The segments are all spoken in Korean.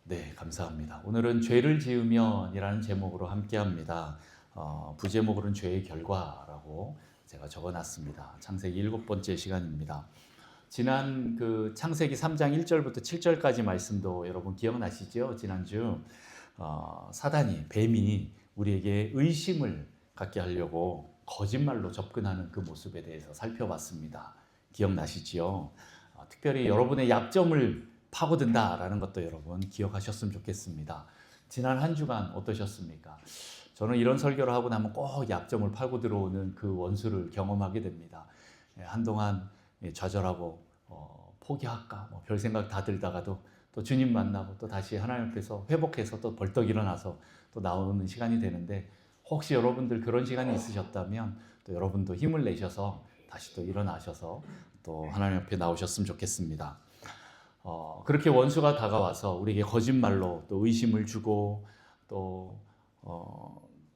네, 감사합니다. 오늘은 죄를 지으면이라는 제목으로 함께합니다. 부제목으로는 죄의 결과라고 제가 적어놨습니다. 창세기 7번째 시간입니다. 지난 그 창세기 3장 1절부터 7절까지 말씀도 여러분 기억나시죠? 지난주 사단이, 뱀이 우리에게 의심을 갖게 하려고 거짓말로 접근하는 그 모습에 대해서 살펴봤습니다. 기억나시지요? 특별히 여러분의 약점을 파고든다라는 것도 여러분 기억하셨으면 좋겠습니다. 지난 한 주간 어떠셨습니까? 저는 이런 설교를 하고 나면 꼭 약점을 파고 들어오는 그 원수를 경험하게 됩니다. 한동안 좌절하고 포기할까 별 생각 다 들다가도 또 주님 만나고 또 다시 하나님 앞에서 회복해서 또 벌떡 일어나서 또 나오는 시간이 되는데, 혹시 여러분들 그런 시간이 있으셨다면 또 여러분도 힘을 내셔서 다시 또 일어나셔서 또 하나님 앞에 나오셨으면 좋겠습니다. 그렇게 원수가 다가와서 우리에게 거짓말로 또 의심을 주고 또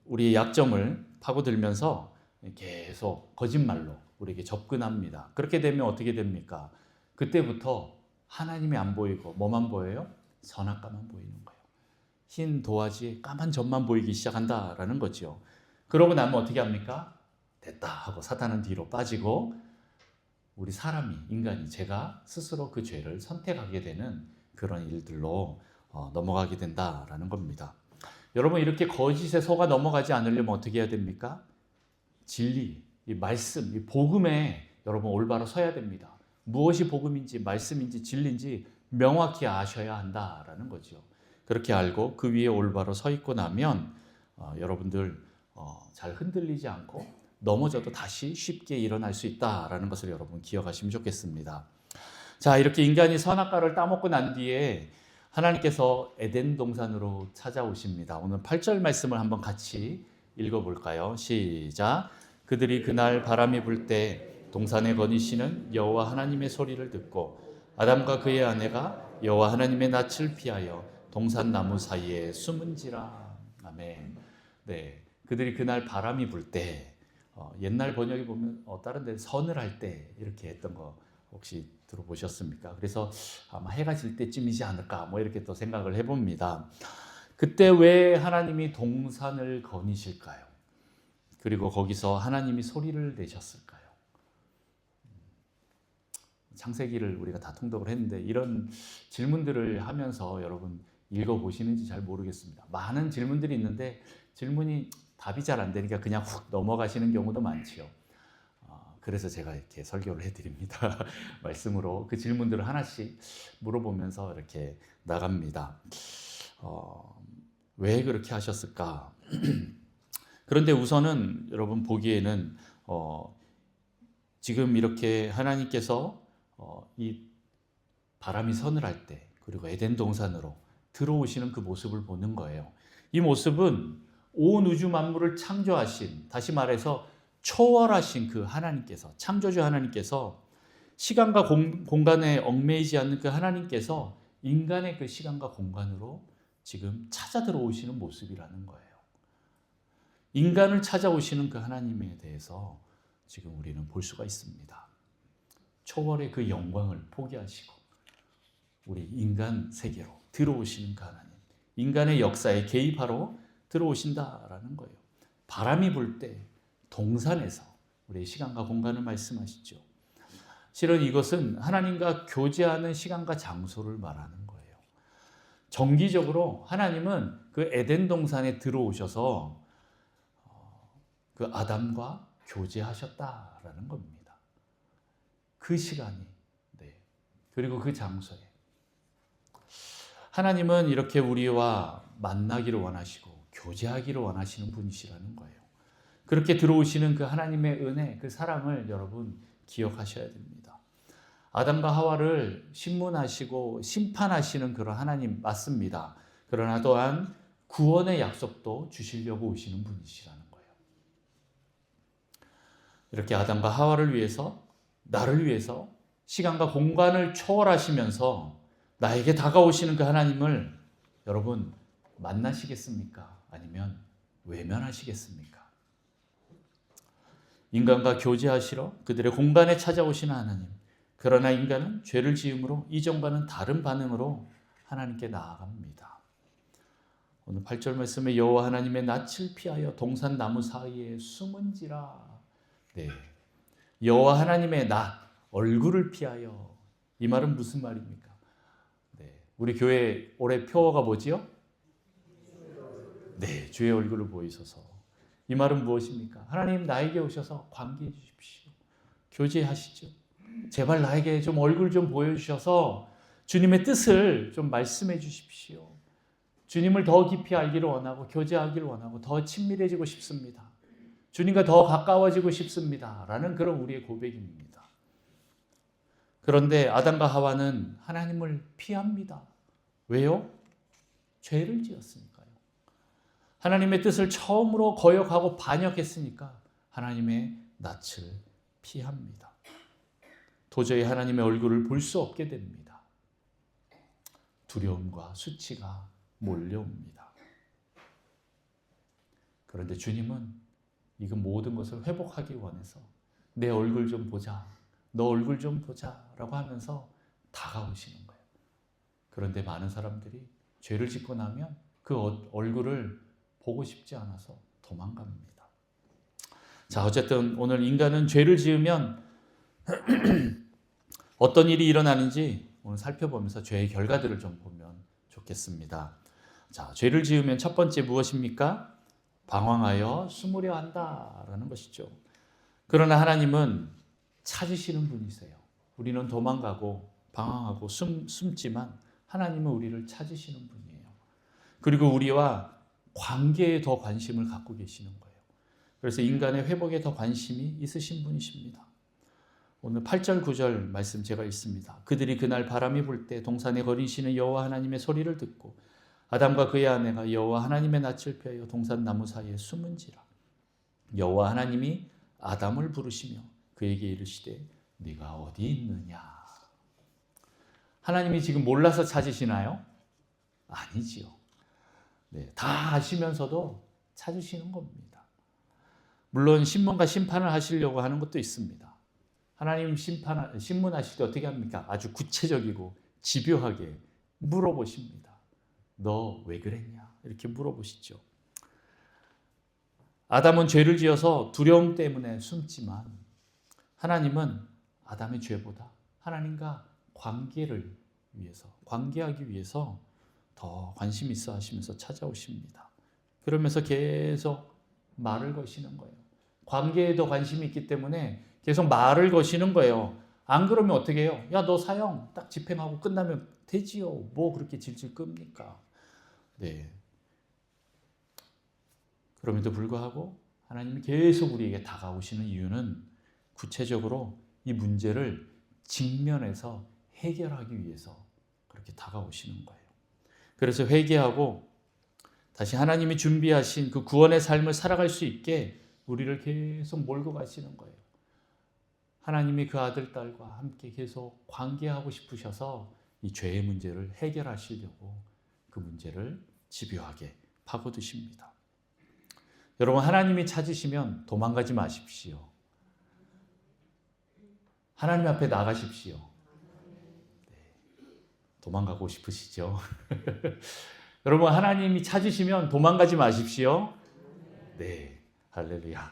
우리의 약점을 파고들면서 계속 거짓말로 우리에게 접근합니다. 그렇게 되면 어떻게 됩니까? 그때부터 하나님이 안 보이고 뭐만 보여요? 선악과만 보이는 거예요. 흰 도화지에 까만 점만 보이기 시작한다라는 거죠. 그러고 나면 어떻게 합니까? 됐다 하고 사탄은 뒤로 빠지고 우리 사람이, 인간이, 제가 스스로 그 죄를 선택하게 되는 그런 일들로 넘어가게 된다라는 겁니다. 여러분, 이렇게 거짓에 속아 넘어가지 않으려면 어떻게 해야 됩니까? 진리, 이 말씀, 이 복음에 여러분 올바로 서야 됩니다. 무엇이 복음인지 말씀인지 진리인지 명확히 아셔야 한다라는 거죠. 그렇게 알고 그 위에 올바로 서 있고 나면 여러분들 잘 흔들리지 않고 넘어져도 다시 쉽게 일어날 수 있다라는 것을 여러분 기억하시면 좋겠습니다. 자, 이렇게 인간이 선악과를 따먹고 난 뒤에 하나님께서 에덴 동산으로 찾아오십니다. 오늘 8절 말씀을 한번 같이 읽어볼까요? 시작. 그들이 그날 바람이 불 때 동산에 거니시는 여호와 하나님의 소리를 듣고 아담과 그의 아내가 여호와 하나님의 낯을 피하여 동산 나무 사이에 숨은지라. 아멘. 네, 그들이 그날 바람이 불 때, 옛날 번역에 보면 다른 데 서늘할 때 이렇게 했던 거 혹시 들어보셨습니까? 그래서 아마 해가 질 때쯤이지 않을까 이렇게 또 생각을 해봅니다. 그때 왜 하나님이 동산을 거니실까요? 그리고 거기서 하나님이 소리를 내셨을까요? 창세기를 우리가 다 통독을 했는데 이런 질문들을 하면서 여러분 읽어보시는지 잘 모르겠습니다. 많은 질문들이 있는데 질문이 답이 잘 안 되니까 그냥 훅 넘어가시는 경우도 많지요. 그래서 제가 이렇게 설교를 해드립니다. 말씀으로 그 질문들을 하나씩 물어보면서 이렇게 나갑니다. 왜 그렇게 하셨을까? 그런데 우선은 여러분 보기에는 지금 이렇게 하나님께서 이 바람이 서늘할 때 그리고 에덴 동산으로 들어오시는 그 모습을 보는 거예요. 이 모습은 온 우주 만물을 창조하신, 다시 말해서 초월하신 그 하나님께서, 창조주 하나님께서, 시간과 공간에 얽매이지 않는 그 하나님께서 인간의 그 시간과 공간으로 지금 찾아 들어오시는 모습이라는 거예요. 인간을 찾아오시는 그 하나님에 대해서 지금 우리는 볼 수가 있습니다. 초월의 그 영광을 포기하시고 우리 인간 세계로 들어오시는 그 하나님, 인간의 역사에 개입하러 들어오신다라는 거예요. 바람이 불 때 동산에서 우리의 시간과 공간을 말씀하시죠. 실은 이것은 하나님과 교제하는 시간과 장소를 말하는 거예요. 정기적으로 하나님은 그 에덴 동산에 들어오셔서 그 아담과 교제하셨다라는 겁니다. 그 시간이, 네. 그리고 그 장소에 하나님은 이렇게 우리와 만나기를 원하시고 교제하기를 원하시는 분이시라는 거예요. 그렇게 들어오시는 그 하나님의 은혜, 그 사랑을 여러분 기억하셔야 됩니다. 아담과 하와를 신문하시고 심판하시는 그런 하나님 맞습니다. 그러나 또한 구원의 약속도 주시려고 오시는 분이시라는 거예요. 이렇게 아담과 하와를 위해서, 나를 위해서 시간과 공간을 초월하시면서 나에게 다가오시는 그 하나님을 여러분 만나시겠습니까? 아니면 외면하시겠습니까? 인간과 교제하시러 그들의 공간에 찾아오시는 하나님. 그러나 인간은 죄를 지음으로 이전과는 다른 반응으로 하나님께 나아갑니다. 오늘 8절 말씀에 여호와 하나님의 낯을 피하여 동산 나무 사이에 숨은지라. 네, 여호와 하나님의 낯, 얼굴을 피하여. 이 말은 무슨 말입니까? 네, 우리 교회 올해 표어가 뭐지요? 네, 주의 얼굴을 보이소서. 이 말은 무엇입니까? 하나님 나에게 오셔서 관계해 주십시오. 교제하시죠. 제발 나에게 좀 얼굴 좀 보여주셔서 주님의 뜻을 좀 말씀해 주십시오. 주님을 더 깊이 알기를 원하고 교제하기를 원하고 더 친밀해지고 싶습니다. 주님과 더 가까워지고 싶습니다. 라는 그런 우리의 고백입니다. 그런데 아담과 하와는 하나님을 피합니다. 왜요? 죄를 지었으니까요. 하나님의 뜻을 처음으로 거역하고 반역했으니까 하나님의 낯을 피합니다. 도저히 하나님의 얼굴을 볼 수 없게 됩니다. 두려움과 수치가 몰려옵니다. 그런데 주님은 이거 모든 것을 회복하기 원해서 내 얼굴 좀 보자, 너 얼굴 좀 보자 라고 하면서 다가오시는 거예요. 그런데 많은 사람들이 죄를 짓고 나면 그 얼굴을 보고 싶지 않아서 도망갑니다. 자, 어쨌든 오늘 인간은 죄를 지으면 어떤 일이 일어나는지 오늘 살펴보면서 죄의 결과들을 좀 보면 좋겠습니다. 자, 죄를 지으면 첫 번째 무엇입니까? 방황하여 숨으려 한다라는 것이죠. 그러나 하나님은 찾으시는 분이세요. 우리는 도망가고 방황하고 숨지만 하나님은 우리를 찾으시는 분이에요. 그리고 우리와 관계에 더 관심을 갖고 계시는 거예요. 그래서 인간의 회복에 더 관심이 있으신 분이십니다. 오늘 8절 9절 말씀 제가 읽습니다. 그들이 그날 바람이 불 때 동산에 거리시는 여호와 하나님의 소리를 듣고 아담과 그의 아내가 여호와 하나님의 낯을 피하여 동산 나무 사이에 숨은지라. 여호와 하나님이 아담을 부르시며 그에게 이르시되 네가 어디 있느냐. 하나님이 지금 몰라서 찾으시나요? 아니지요. 네, 다 아시면서도 찾으시는 겁니다. 물론 신문과 심판을 하시려고 하는 것도 있습니다. 하나님 신문하실 때 어떻게 합니까? 아주 구체적이고 집요하게 물어보십니다. 너 왜 그랬냐? 이렇게 물어보시죠. 아담은 죄를 지어서 두려움 때문에 숨지만 하나님은 아담의 죄보다 하나님과 관계하기 위해서 더 관심 있어 하시면서 찾아오십니다. 그러면서 계속 말을 거시는 거예요. 관계에 더 관심이 있기 때문에 계속 말을 거시는 거예요. 안 그러면 어떻게 해요? 야, 너 사형 딱 집행하고 끝나면 되지요. 뭐 그렇게 질질 끕니까? 네. 그럼에도 불구하고 하나님이 계속 우리에게 다가오시는 이유는 구체적으로 이 문제를 직면해서 해결하기 위해서 그렇게 다가오시는 거예요. 그래서 회개하고 다시 하나님이 준비하신 그 구원의 삶을 살아갈 수 있게 우리를 계속 몰고 가시는 거예요. 하나님이 그 아들, 딸과 함께 계속 관계하고 싶으셔서 이 죄의 문제를 해결하시려고 그 문제를 집요하게 파고드십니다. 여러분, 하나님이 찾으시면 도망가지 마십시오. 하나님 앞에 나가십시오. 네, 도망가고 싶으시죠? 여러분, 하나님이 찾으시면 도망가지 마십시오. 네, 할렐루야.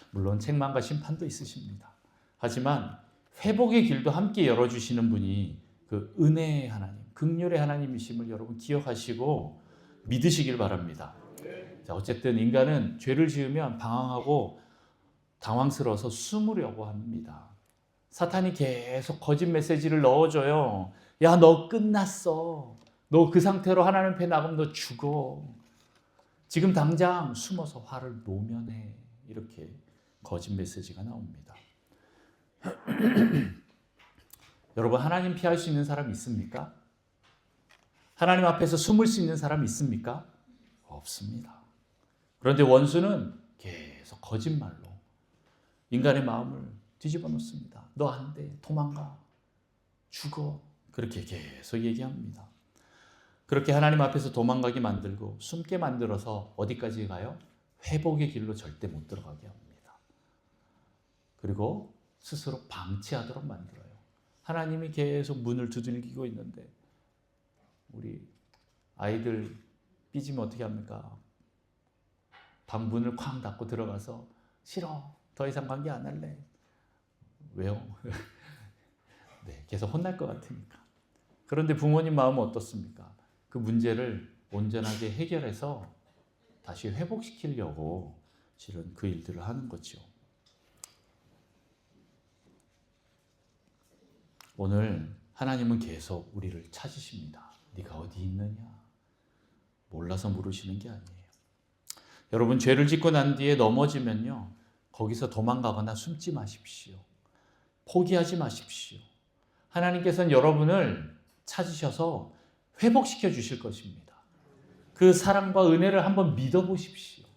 물론 책망과 심판도 있으십니다. 하지만 회복의 길도 함께 열어주시는 분이 그 은혜의 하나님, 긍휼의 하나님이심을 여러분 기억하시고 믿으시길 바랍니다. 자, 어쨌든 인간은 죄를 지으면 방황하고 당황스러워서 숨으려고 합니다. 사탄이 계속 거짓 메시지를 넣어줘요. 야, 너 끝났어. 너 그 상태로 하나님 앞에 나가면 너 죽어. 지금 당장 숨어서 화를 노면해. 이렇게 거짓 메시지가 나옵니다. 여러분, 하나님 피할 수 있는 사람 있습니까? 하나님 앞에서 숨을 수 있는 사람 있습니까? 없습니다. 그런데 원수는 계속 거짓말로 인간의 마음을 뒤집어 놓습니다. 너 안 돼. 도망가. 죽어. 그렇게 계속 얘기합니다. 그렇게 하나님 앞에서 도망가게 만들고 숨게 만들어서 어디까지 가요? 회복의 길로 절대 못 들어가게 합니다. 그리고 스스로 방치하도록 만들어요. 하나님이 계속 문을 두들기고 있는데 우리 아이들 삐지면 어떻게 합니까? 방문을 쾅 닫고 들어가서 싫어. 더 이상 관계 안 할래. 왜요? 네, 계속 혼날 것 같으니까. 그런데 부모님 마음은 어떻습니까? 그 문제를 온전하게 해결해서 다시 회복시키려고 실은 그 일들을 하는 거죠. 오늘 하나님은 계속 우리를 찾으십니다. 네가 어디 있느냐? 몰라서 물으시는 게 아니에요. 여러분, 죄를 짓고 난 뒤에 넘어지면요, 거기서 도망가거나 숨지 마십시오. 포기하지 마십시오. 하나님께서는 여러분을 찾으셔서 회복시켜 주실 것입니다. 그 사랑과 은혜를 한번 믿어보십시오.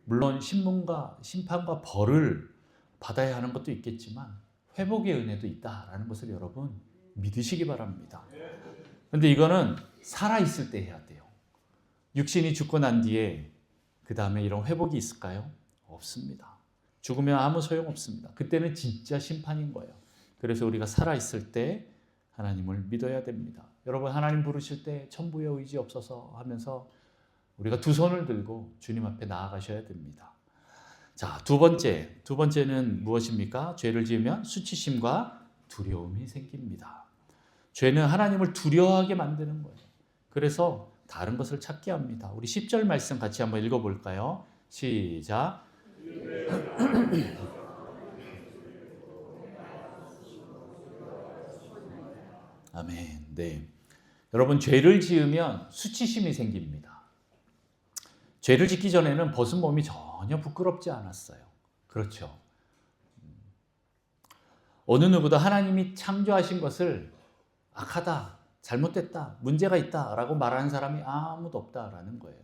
물론 신문과 심판과 벌을 받아야 하는 것도 있겠지만 회복의 은혜도 있다라는 것을 여러분 믿으시기 바랍니다. 그런데 이거는 살아있을 때 해야 돼요. 육신이 죽고 난 뒤에 그 다음에 이런 회복이 있을까요? 없습니다. 죽으면 아무 소용없습니다. 그때는 진짜 심판인 거예요. 그래서 우리가 살아있을 때 하나님을 믿어야 됩니다. 여러분, 하나님 부르실 때 천부의 의지 없어서 하면서 우리가 두 손을 들고 주님 앞에 나아가셔야 됩니다. 자, 두 번째는 무엇입니까? 죄를 지으면 수치심과 두려움이 생깁니다. 죄는 하나님을 두려워하게 만드는 거예요. 그래서 다른 것을 찾게 합니다. 우리 10절 말씀 같이 한번 읽어볼까요? 시작. 아멘. 네. 여러분, 죄를 지으면 수치심이 생깁니다. 죄를 짓기 전에는 벗은 몸이 전혀 부끄럽지 않았어요. 그렇죠. 어느 누구도 하나님이 창조하신 것을 악하다, 잘못됐다, 문제가 있다라고 말하는 사람이 아무도 없다라는 거예요.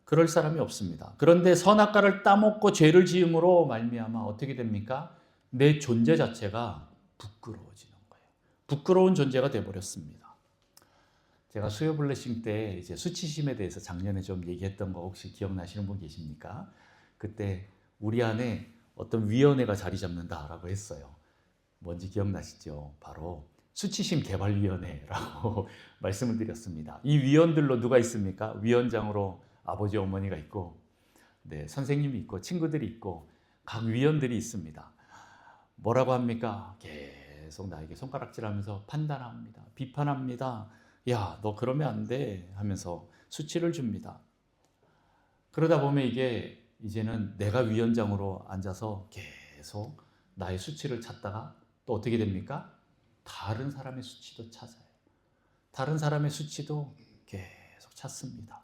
그럴 사람이 없습니다. 그런데 선악과를 따먹고 죄를 지음으로 말미암아 어떻게 됩니까? 내 존재 자체가 부끄러워지는 거예요. 부끄러운 존재가 되어버렸습니다. 제가 수요 블레싱 때 이제 수치심에 대해서 작년에 좀 얘기했던 거 혹시 기억나시는 분 계십니까? 그때 우리 안에 어떤 위원회가 자리 잡는다라고 했어요. 뭔지 기억나시죠? 바로 수치심 개발위원회라고 말씀을 드렸습니다. 이 위원들로 누가 있습니까? 위원장으로 아버지 어머니가 있고, 네, 선생님이 있고, 친구들이 있고, 각 위원들이 있습니다. 뭐라고 합니까? 계속 나에게 손가락질하면서 판단합니다. 비판합니다. 야, 너 그러면 안 돼 하면서 수치를 줍니다. 그러다 보면 이게 이제는 내가 위원장으로 앉아서 계속 나의 수치를 찾다가 또 어떻게 됩니까? 다른 사람의 수치도 찾아요. 다른 사람의 수치도 계속 찾습니다.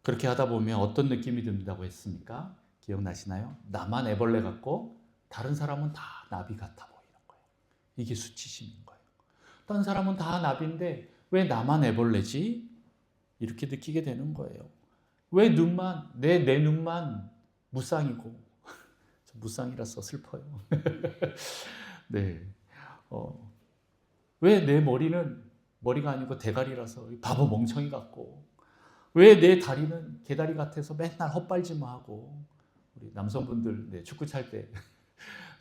그렇게 하다 보면 어떤 느낌이 든다고 했습니까? 기억나시나요? 나만 애벌레 같고 다른 사람은 다 나비 같아 보이는 거예요. 이게 수치심인 거예요. 다른 사람은 다 나비인데 왜 나만 애벌레지? 이렇게 느끼게 되는 거예요. 왜 내 눈만 무쌍이고, 저 무쌍이라서 슬퍼요. 네, 왜 내 머리는 머리가 아니고 대가리라서 바보 멍청이 같고, 왜 내 다리는 개다리 같아서 맨날 헛발질만 하고, 우리 남성분들 네, 축구 찰 때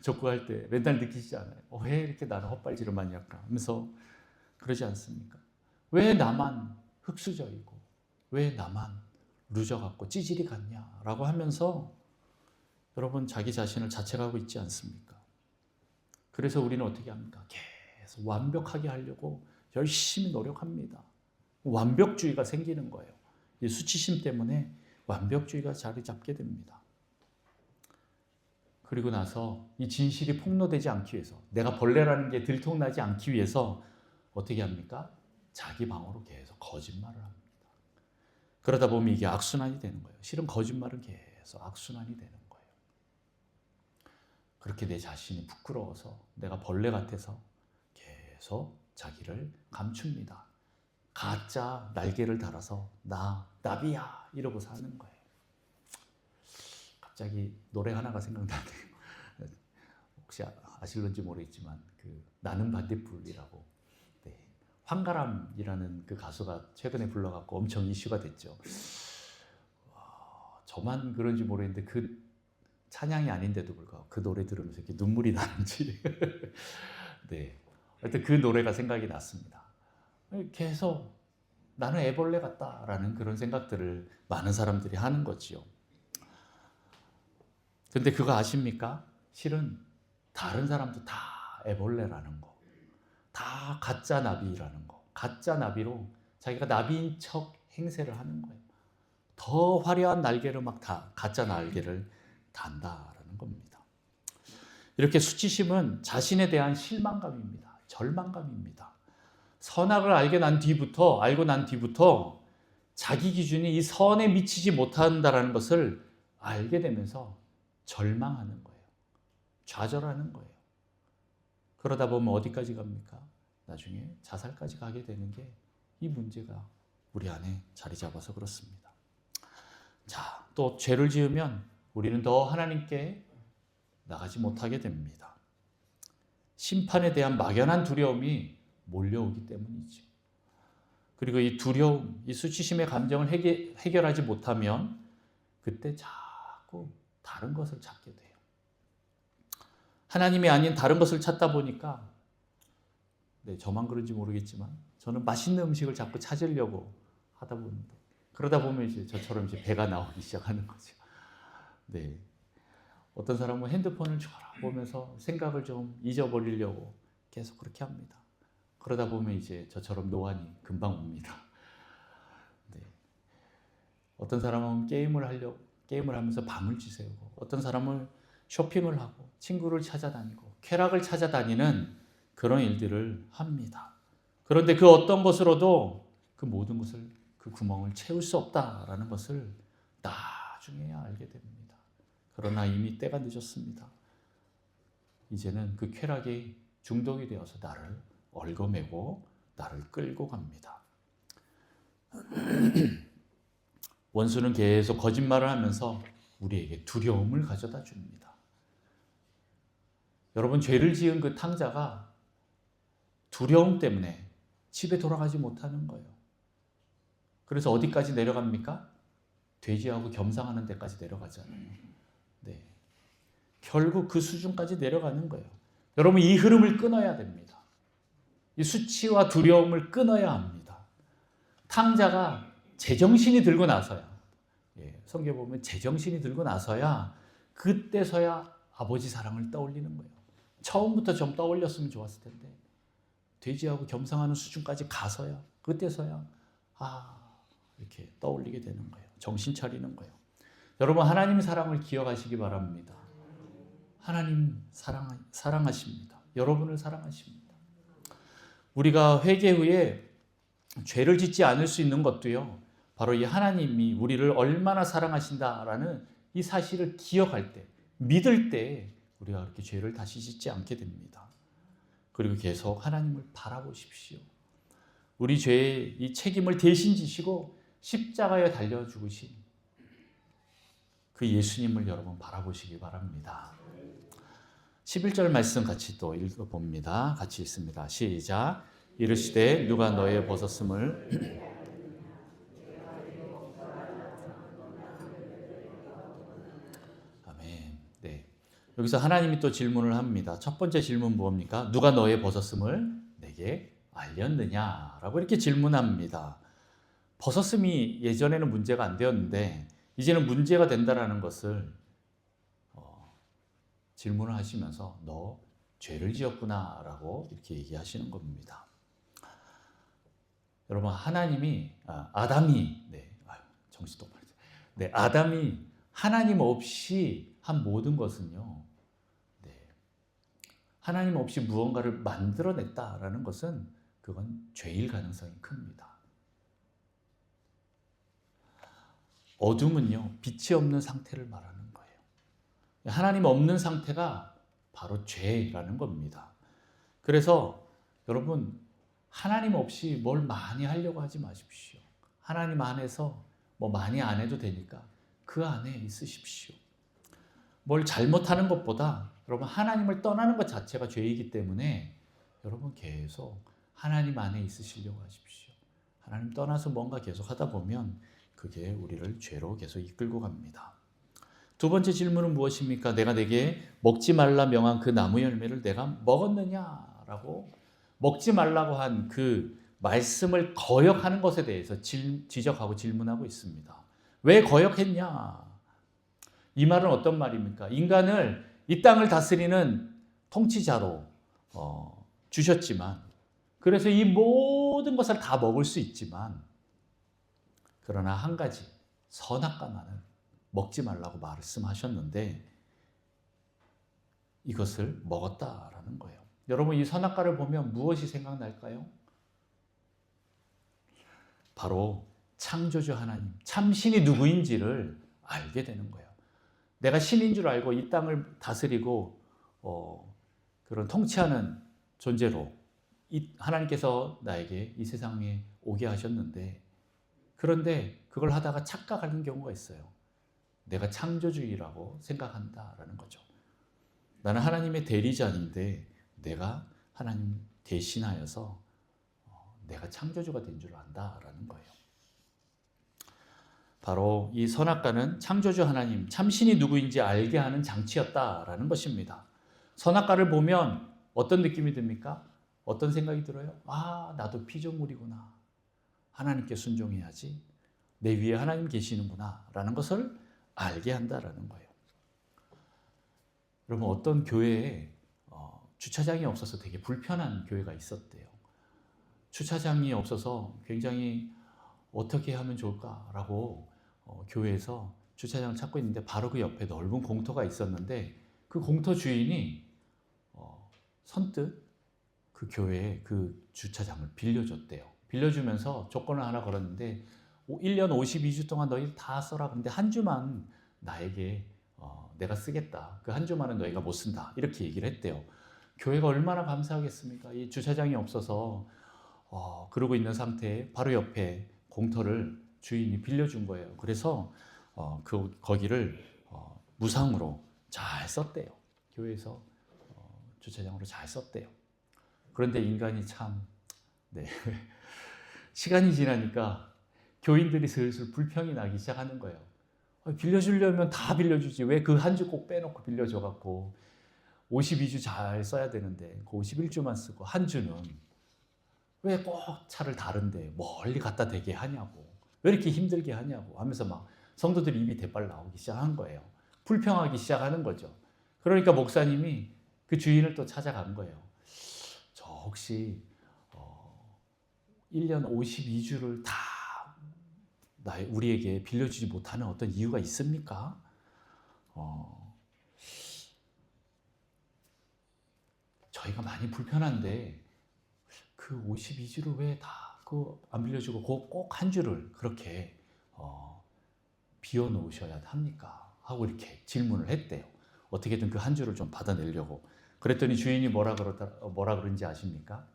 족구할 때 맨날 느끼시지 않아요? 왜 이렇게 나는 헛발질을 많이 할까 하면서 그러지 않습니까? 왜 나만 흙수저이고 왜 나만 루저 같고 찌질이 같냐라고 하면서 여러분 자기 자신을 자책하고 있지 않습니까? 그래서 우리는 어떻게 합니까? 계속 완벽하게 하려고 열심히 노력합니다. 완벽주의가 생기는 거예요. 이 수치심 때문에 완벽주의가 자리 잡게 됩니다. 그리고 나서 이 진실이 폭로되지 않기 위해서, 내가 벌레라는 게 들통나지 않기 위해서 어떻게 합니까? 자기 방어로 계속 거짓말을 합니다. 그러다 보면 이게 악순환이 되는 거예요. 실은 거짓말은 계속 악순환이 되는 거예요. 그렇게 내 자신이 부끄러워서, 내가 벌레 같아서 계속 자기를 감춥니다. 가짜 날개를 달아서 나 나비야 이러고 사는 거예요. 갑자기 노래 하나가 생각나네요. 혹시 아실런지 모르겠지만 그 나는 반딧불이라고, 네, 황가람이라는 그 가수가 최근에 불러갖고 엄청 이슈가 됐죠. 저만 그런지 모르겠는데 그 찬양이 아닌데도 불구하고 그 노래 들으면서 이렇게 눈물이 나는지 네, 하여튼 그 노래가 생각이 났습니다. 계속 나는 애벌레 같다라는 그런 생각들을 많은 사람들이 하는 거지요. 근데 그거 아십니까? 실은 다른 사람도 다 애벌레라는 거, 다 가짜 나비라는 거, 가짜 나비로 자기가 나비인 척 행세를 하는 거예요. 더 화려한 날개를 막 다 가짜 날개를 단다라는 겁니다. 이렇게 수치심은 자신에 대한 실망감입니다. 절망감입니다. 선악을 알고 난 뒤부터 자기 기준이 이 선에 미치지 못한다라는 것을 알게 되면서 절망하는 거예요. 좌절하는 거예요. 그러다 보면 어디까지 갑니까? 나중에 자살까지 가게 되는 게 이 문제가 우리 안에 자리 잡아서 그렇습니다. 자, 또 죄를 지으면 우리는 더 하나님께 나가지 못하게 됩니다. 심판에 대한 막연한 두려움이 몰려오기 때문이죠. 그리고 이 두려움, 이 수치심의 감정을 해결하지 못하면 그때 자꾸 다른 것을 찾게 돼요. 하나님이 아닌 다른 것을 찾다 보니까 저만 그런지 모르겠지만 저는 맛있는 음식을 자꾸 찾으려고 하다 보는데 그러다 보면 이제 저처럼 이제 배가 나오기 시작하는 거죠. 네. 어떤 사람은 핸드폰을 보면서 생각을 좀 잊어버리려고 계속 그렇게 합니다. 그러다 보면 이제 저처럼 노안이 금방 옵니다. 네. 어떤 사람은 게임을 하면서 밤을 지새우고, 어떤 사람은 쇼핑을 하고, 친구를 찾아다니고, 쾌락을 찾아다니는 그런 일들을 합니다. 그런데 그 어떤 것으로도 그 모든 것을, 그 구멍을 채울 수 없다라는 것을 나중에야 알게 됩니다. 그러나 이미 때가 늦었습니다. 이제는 그 쾌락이 중독이 되어서 나를 얽어매고 나를 끌고 갑니다. 원수는 계속 거짓말을 하면서 우리에게 두려움을 가져다 줍니다. 여러분, 죄를 지은 그 탕자가 두려움 때문에 집에 돌아가지 못하는 거예요. 그래서 어디까지 내려갑니까? 돼지하고 겸상하는 데까지 내려가잖아요. 네. 결국 그 수준까지 내려가는 거예요. 여러분, 이 흐름을 끊어야 됩니다. 이 수치와 두려움을 끊어야 합니다. 탕자가 제정신이 들고 나서야, 성경에 보면 제정신이 들고 나서야 그때서야 아버지 사랑을 떠올리는 거예요. 처음부터 좀 떠올렸으면 좋았을 텐데 돼지하고 겸상하는 수준까지 가서야, 그때서야 이렇게 떠올리게 되는 거예요. 정신 차리는 거예요. 여러분, 하나님 사랑을 기억하시기 바랍니다. 하나님 사랑하십니다. 여러분을 사랑하십니다. 우리가 회개 후에 죄를 짓지 않을 수 있는 것도요, 바로 이 하나님이 우리를 얼마나 사랑하신다라는 이 사실을 기억할 때, 믿을 때 우리가 그렇게 죄를 다시 짓지 않게 됩니다. 그리고 계속 하나님을 바라보십시오. 우리 죄의 이 책임을 대신 지시고 십자가에 달려 죽으신 그 예수님을 여러분 바라보시기 바랍니다. 11절 말씀 같이 또 읽어봅니다. 같이 읽습니다. 시작. 이르시되 누가 너의 벗었음을 아멘. 네. 여기서 하나님이 또 질문을 합니다. 첫 번째 질문 뭡니까? 누가 너의 벗었음을 내게 알렸느냐라고 이렇게 질문합니다. 벗었음이 예전에는 문제가 안 되었는데 이제는 문제가 된다라는 것을 질문을 하시면서 너 죄를 지었구나라고 이렇게 얘기하시는 겁니다. 여러분, 하나님이 아담이 정신 똑바로 아담이 하나님 없이 한 모든 것은요, 하나님 없이 무언가를 만들어냈다라는 것은 그건 죄일 가능성이 큽니다. 어둠은요, 빛이 없는 상태를 말하는 거예요. 하나님 없는 상태가 바로 죄라는 겁니다. 그래서 여러분, 하나님 없이 뭘 많이 하려고 하지 마십시오. 하나님 안에서 뭐 많이 안 해도 되니까 그 안에 있으십시오. 뭘 잘못하는 것보다 여러분, 하나님을 떠나는 것 자체가 죄이기 때문에 여러분 계속 하나님 안에 있으시려고 하십시오. 하나님 떠나서 뭔가 계속 하다 보면 그게 우리를 죄로 계속 이끌고 갑니다. 두 번째 질문은 무엇입니까? 내가 내게 먹지 말라 명한 그 나무 열매를 내가 먹었느냐라고 먹지 말라고 한 그 말씀을 거역하는 것에 대해서 지적하고 질문하고 있습니다. 왜 거역했냐? 이 말은 어떤 말입니까? 인간을 이 땅을 다스리는 통치자로 주셨지만, 그래서 이 모든 것을 다 먹을 수 있지만, 그러나 한 가지 선악과만은 먹지 말라고 말씀하셨는데 이것을 먹었다라는 거예요. 여러분, 이 선악과를 보면 무엇이 생각날까요? 바로 창조주 하나님, 참신이 누구인지를 알게 되는 거예요. 내가 신인 줄 알고 이 땅을 다스리고 그런 통치하는 존재로 하나님께서 나에게 이 세상에 오게 하셨는데, 그런데 그걸 하다가 착각하는 경우가 있어요. 내가 창조주의라고 생각한다라는 거죠. 나는 하나님의 대리자인데 내가 하나님 대신하여서 내가 창조주가 된 줄 안다라는 거예요. 바로 이 선악과는 창조주 하나님, 참신이 누구인지 알게 하는 장치였다라는 것입니다. 선악과를 보면 어떤 느낌이 듭니까? 어떤 생각이 들어요? 아, 나도 피조물이구나. 하나님께 순종해야지. 내 위에 하나님 계시는구나 라는 것을 알게 한다라는 거예요. 여러분, 어떤 교회에 주차장이 없어서 되게 불편한 교회가 있었대요. 주차장이 없어서 굉장히 어떻게 하면 좋을까라고 교회에서 주차장을 찾고 있는데, 바로 그 옆에 넓은 공터가 있었는데 그 공터 주인이 선뜻 그 교회에 그 주차장을 빌려줬대요. 빌려주면서 조건을 하나 걸었는데 1년 52주 동안 너희 다 써라. 근데 한 주만 나에게 내가 쓰겠다. 그 한 주만은 너희가 못 쓴다. 이렇게 얘기를 했대요. 교회가 얼마나 감사하겠습니까? 이 주차장이 없어서 그러고 있는 상태에 바로 옆에 공터를 주인이 빌려준 거예요. 그래서 거기를 무상으로 잘 썼대요. 교회에서 주차장으로 잘 썼대요. 그런데 인간이 참 시간이 지나니까 교인들이 슬슬 불평이 나기 시작하는 거예요. 빌려주려면 다 빌려주지 왜 그 한 주 꼭 빼놓고 빌려줘갖고 52주 잘 써야 되는데 그 51주만 쓰고 한 주는 왜 꼭 차를 다른데 멀리 갖다 대게 하냐고, 왜 이렇게 힘들게 하냐고 하면서 막 성도들이 입이 대빨 나오기 시작한 거예요. 불평하기 시작하는 거죠. 그러니까 목사님이 그 주인을 또 찾아간 거예요. 저 혹시 1년 52주를 다 우리에게 빌려주지 못하는 어떤 이유가 있습니까? 저희가 많이 불편한데 그 52주를 왜 다 안 빌려주고 꼭 한 주를 그렇게 비워놓으셔야 합니까? 하고 이렇게 질문을 했대요. 어떻게든 그 한 주를 좀 받아내려고. 그랬더니 주인이 뭐라 그런지 아십니까?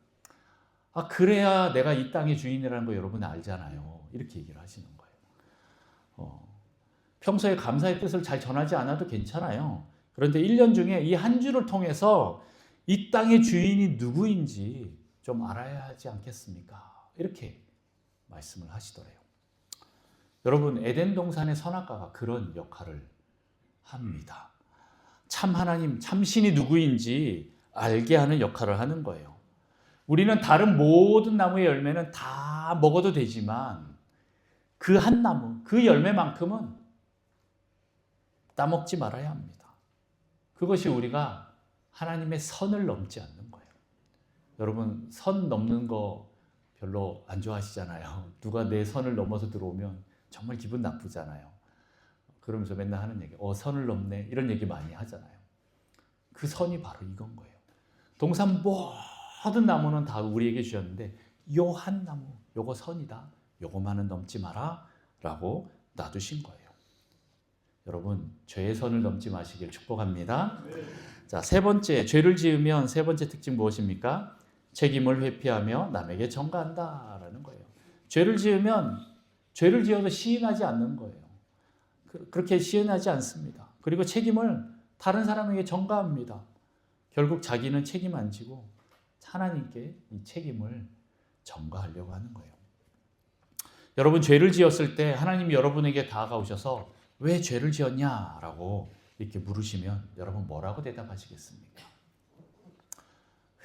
그래야 내가 이 땅의 주인이라는 거 여러분 알잖아요. 이렇게 얘기를 하시는 거예요. 평소에 감사의 뜻을 잘 전하지 않아도 괜찮아요. 그런데 1년 중에 이 한 주를 통해서 이 땅의 주인이 누구인지 좀 알아야 하지 않겠습니까? 이렇게 말씀을 하시더래요. 여러분, 에덴 동산의 선악과가 그런 역할을 합니다. 참 하나님, 참신이 누구인지 알게 하는 역할을 하는 거예요. 우리는 다른 모든 나무의 열매는 다 먹어도 되지만 그 한 나무, 그 열매만큼은 따먹지 말아야 합니다. 그것이 우리가 하나님의 선을 넘지 않는 거예요. 여러분, 선 넘는 거 별로 안 좋아하시잖아요. 누가 내 선을 넘어서 들어오면 정말 기분 나쁘잖아요. 그러면서 맨날 하는 얘기, 선을 넘네, 이런 얘기 많이 하잖아요. 그 선이 바로 이건 거예요. 동산 모든 나무는 다 우리에게 주셨는데 요 한 나무, 요거 선이다, 요거만은 넘지 마라 라고 놔두신 거예요. 여러분, 죄의 선을 넘지 마시길 축복합니다. 자, 세 번째, 죄를 지으면 세 번째 특징 무엇입니까? 책임을 회피하며 남에게 전가한다라는 거예요. 죄를 지으면 죄를 지어도 시인하지 않는 거예요. 그렇게 시인하지 않습니다. 그리고 책임을 다른 사람에게 전가합니다. 결국 자기는 책임 안 지고 하나님께 이 책임을 전가하려고 하는 거예요. 여러분, 죄를 지었을 때 하나님이 여러분에게 다가오셔서 왜 죄를 지었냐라고 이렇게 물으시면 여러분 뭐라고 대답하시겠습니까?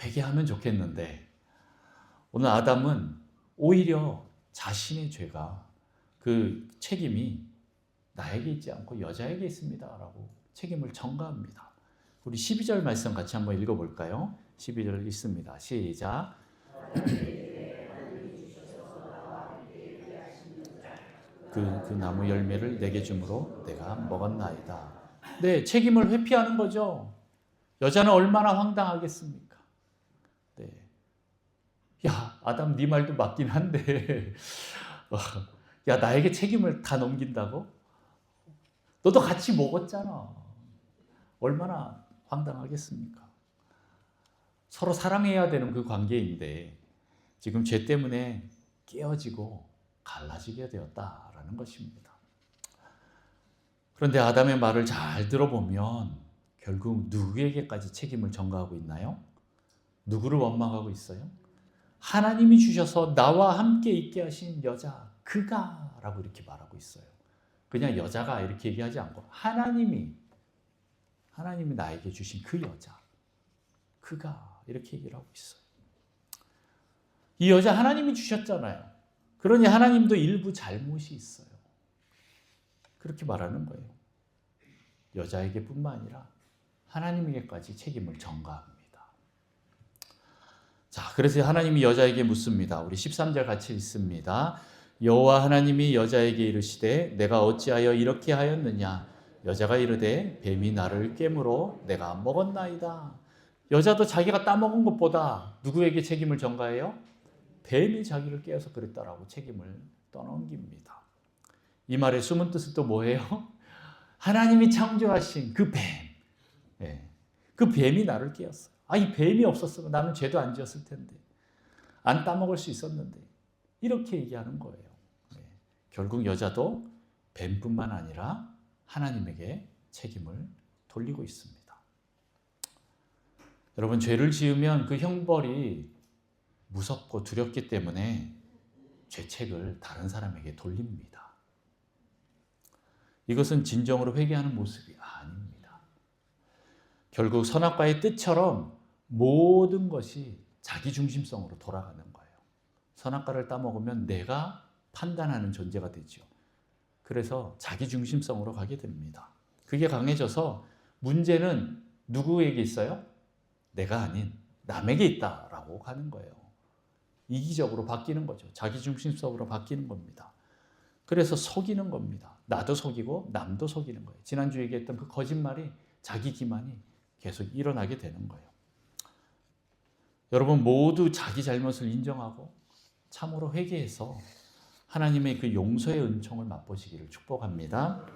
회개하면 좋겠는데 오늘 아담은 오히려 자신의 죄가 그 책임이 나에게 있지 않고 여자에게 있습니다라고 책임을 전가합니다. 우리 12절 말씀 같이 한번 읽어볼까요? 12절 읽습니다. 시작. 그 나무 열매를 내게 주므로 내가 먹었나이다. 네, 책임을 회피하는 거죠. 여자는 얼마나 황당하겠습니까? 네. 야, 아담 네 말도 맞긴 한데 야, 나에게 책임을 다 넘긴다고? 너도 같이 먹었잖아. 얼마나 황당하겠습니까? 서로 사랑해야 되는 그 관계인데 지금 죄 때문에 깨어지고 갈라지게 되었다라는 것입니다. 그런데 아담의 말을 잘 들어보면 결국 누구에게까지 책임을 전가하고 있나요? 누구를 원망하고 있어요? 하나님이 주셔서 나와 함께 있게 하신 여자 그가 라고 이렇게 말하고 있어요. 그냥 여자가 이렇게 얘기하지 않고 하나님이 나에게 주신 그 여자 그가 이렇게 얘기를 하고 있어요. 이 여자 하나님이 주셨잖아요. 그러니 하나님도 일부 잘못이 있어요. 그렇게 말하는 거예요. 여자에게뿐만 아니라 하나님에게까지 책임을 전가합니다. 자, 그래서 하나님이 여자에게 묻습니다. 우리 13절 같이 읽습니다. 여호와 하나님이 여자에게 이르시되 내가 어찌하여 이렇게 하였느냐? 여자가 이르되 뱀이 나를 깨물어 내가 먹었나이다. 여자도 자기가 따먹은 것보다 누구에게 책임을 전가해요? 뱀이 자기를 깨어서 그랬다라고 책임을 떠넘깁니다. 이 말의 숨은 뜻은 또 뭐예요? 하나님이 창조하신 그 뱀. 네. 그 뱀이 나를 깨었어요. 이 뱀이 없었으면 나는 죄도 안 지었을 텐데. 안 따먹을 수 있었는데. 이렇게 얘기하는 거예요. 네. 결국 여자도 뱀뿐만 아니라 하나님에게 책임을 돌리고 있습니다. 여러분, 죄를 지으면 그 형벌이 무섭고 두렵기 때문에 죄책을 다른 사람에게 돌립니다. 이것은 진정으로 회개하는 모습이 아닙니다. 결국 선악과의 뜻처럼 모든 것이 자기중심성으로 돌아가는 거예요. 선악과를 따먹으면 내가 판단하는 존재가 되죠. 그래서 자기중심성으로 가게 됩니다. 그게 강해져서 문제는 누구에게 있어요? 내가 아닌 남에게 있다라고 하는 거예요. 이기적으로 바뀌는 거죠. 자기중심성으로 바뀌는 겁니다. 그래서 속이는 겁니다. 나도 속이고 남도 속이는 거예요. 지난주에 얘기했던 그 거짓말이 자기 기만이 계속 일어나게 되는 거예요. 여러분 모두 자기 잘못을 인정하고 참으로 회개해서 하나님의 그 용서의 은총을 맛보시기를 축복합니다.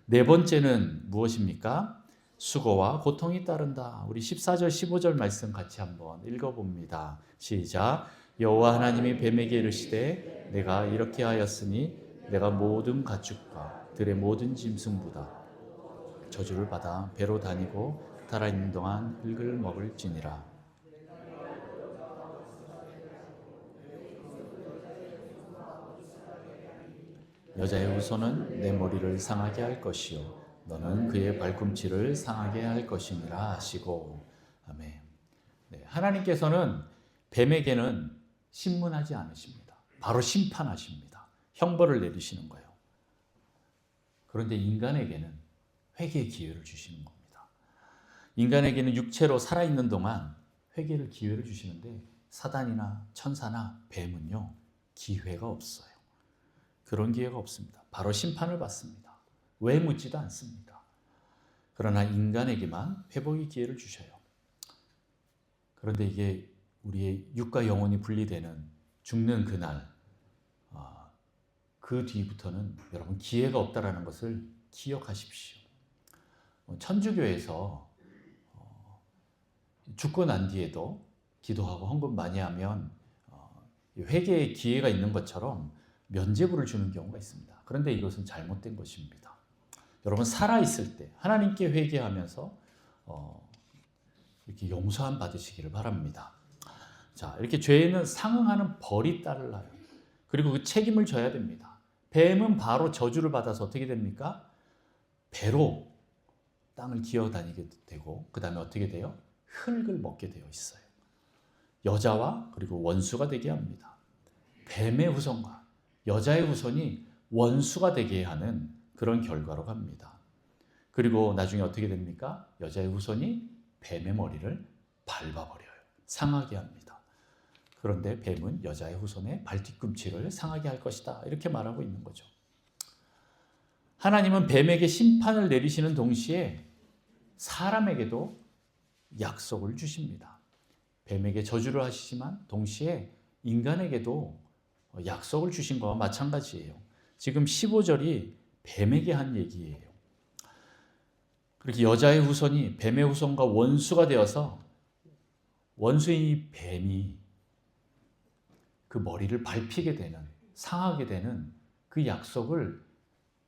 네 번째는 무엇입니까? 수고와 고통이 따른다. 우리 14절 15절 말씀 같이 한번 읽어봅니다. 시작. 여호와 하나님이 뱀에게 이르시되 내가 이렇게 하였으니 내가 모든 가축과 들의 모든 짐승보다 저주를 받아 배로 다니고 살아있는 동안 흙을 먹을지니라. 여자의 후손은 내 머리를 상하게 할 것이요 너는 그의 발꿈치를 상하게 할 것이니라 하시고. 아멘. 네, 하나님께서는 뱀에게는 신문하지 않으십니다. 바로 심판하십니다. 형벌을 내리시는 거예요. 그런데 인간에게는 회개의 기회를 주시는 겁니다. 인간에게는 육체로 살아있는 동안 회개를 기회를 주시는데 사단이나 천사나 뱀은요 기회가 없어요. 그런 기회가 없습니다. 바로 심판을 받습니다. 왜 묻지도 않습니다. 그러나 인간에게만 회복의 기회를 주셔요. 그런데 이게 우리의 육과 영혼이 분리되는 죽는 그날, 그 뒤부터는 여러분 기회가 없다라는 것을 기억하십시오. 천주교에서 죽고 난 뒤에도 기도하고 헌금 많이 하면 회개의 기회가 있는 것처럼 면죄부를 주는 경우가 있습니다. 그런데 이것은 잘못된 것입니다. 여러분 살아있을 때 하나님께 회개하면서 이렇게 용서함 받으시기를 바랍니다. 자, 이렇게 죄에는 상응하는 벌이 따르나요. 그리고 그 책임을 져야 됩니다. 뱀은 바로 저주를 받아서 어떻게 됩니까? 배로 땅을 기어다니게 되고 그 다음에 어떻게 돼요? 흙을 먹게 되어 있어요. 여자와 그리고 원수가 되게 합니다. 뱀의 후손과 여자의 후손이 원수가 되게 하는 그런 결과로 갑니다. 그리고 나중에 어떻게 됩니까? 여자의 후손이 뱀의 머리를 밟아버려요. 상하게 합니다. 그런데 뱀은 여자의 후손의 발뒤꿈치를 상하게 할 것이다. 이렇게 말하고 있는 거죠. 하나님은 뱀에게 심판을 내리시는 동시에 사람에게도 약속을 주십니다. 뱀에게 저주를 하시지만 동시에 인간에게도 약속을 주신 것과 마찬가지예요. 지금 15절이 뱀에게 한 얘기예요. 그렇게 여자의 후손이 뱀의 후손과 원수가 되어서 원수인 뱀이 그 머리를 밟히게 되는, 상하게 되는 그 약속을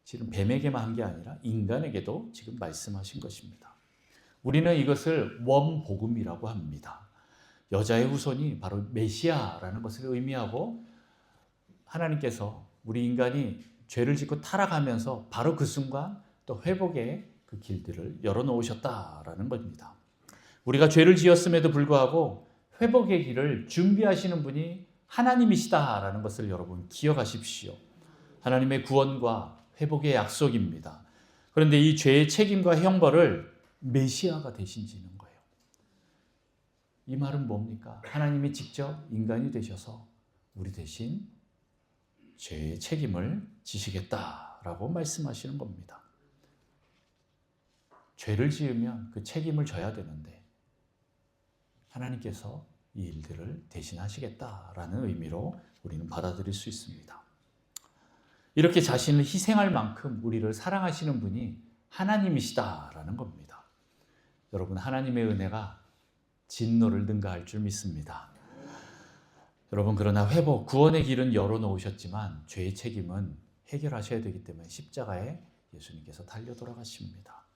지금 뱀에게만 한 게 아니라 인간에게도 지금 말씀하신 것입니다. 우리는 이것을 원복음이라고 합니다. 여자의 후손이 바로 메시아라는 것을 의미하고 하나님께서 우리 인간이 죄를 짓고 타락하면서 바로 그 순간 또 회복의 그 길들을 열어놓으셨다라는 겁니다. 우리가 죄를 지었음에도 불구하고 회복의 길을 준비하시는 분이 하나님이시다라는 것을 여러분 기억하십시오. 하나님의 구원과 회복의 약속입니다. 그런데 이 죄의 책임과 형벌을 메시아가 대신 지는 거예요. 이 말은 뭡니까? 하나님이 직접 인간이 되셔서 우리 대신 죄의 책임을 지시겠다라고 말씀하시는 겁니다. 죄를 지으면 그 책임을 져야 되는데 하나님께서 이 일들을 대신하시겠다라는 의미로 우리는 받아들일 수 있습니다. 이렇게 자신을 희생할 만큼 우리를 사랑하시는 분이 하나님이시다라는 겁니다. 여러분, 하나님의 은혜가 진노를 능가할 줄 믿습니다. 여러분, 그러나 회복, 구원의 길은 열어놓으셨지만 죄의 책임은 해결하셔야 되기 때문에 십자가에 예수님께서 달려 돌아가십니다.